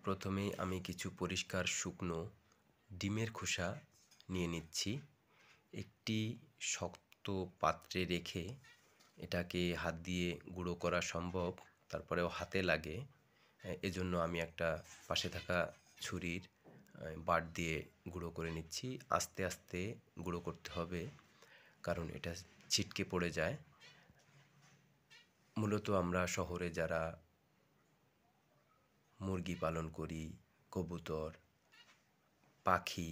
প্রথমেই আমি কিছু পরিষ্কার শুকনো ডিমের খোসা নিয়ে নিচ্ছি। একটি শক্ত পাত্রে রেখে এটাকে হাত দিয়ে গুঁড়ো করা সম্ভব, তারপরেও হাতে লাগে। এজন্য আমি একটা পাশে থাকা ছুরির বাট দিয়ে গুঁড়ো করে নিচ্ছি। আস্তে আস্তে গুঁড়ো করতে হবে, কারণ এটা ছিটকে পড়ে যায়। মূলত আমরা শহরে যারা মুরগি পালন করি, কবুতর, পাখি,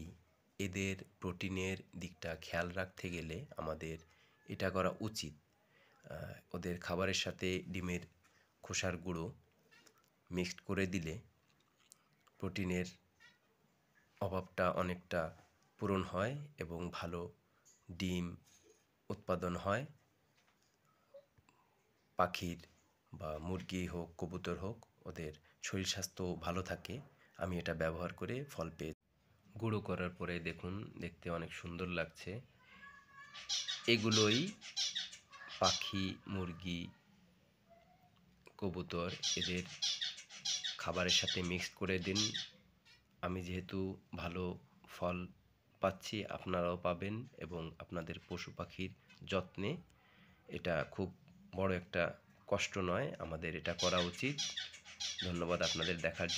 এদের প্রোটিনের দিকটা খেয়াল রাখতে গেলে আমাদের এটা করা উচিত। ওদের খাবারের সাথে ডিমের খোসার গুঁড়ো মিক্সড করে দিলে প্রোটিনের অভাবটা অনেকটা পূরণ হয় এবং ভালো ডিম উৎপাদন হয়। পাখির বা মুরগি হোক, কবুতর হোক, ওদের শরীর স্বাস্থ্য ভালো থাকে। আমি এটা ব্যবহার করে ফল পেয়ে গুঁড়ো করার পরে দেখুন, দেখতে অনেক সুন্দর লাগছে। এগুলোই পাখি, মুরগি, কবুতর এদের খাবারের সাথে মিক্সড করে দিন। আমি যেহেতু ভালো ফল পাচ্ছি, আপনারাও পাবেন এবং আপনাদের পশু পাখির যত্নে এটা খুব বড় একটা কষ্ট নয়, আমাদের এটা করা উচিত। ধন্যবাদ আপনাদের দেখার জন্য।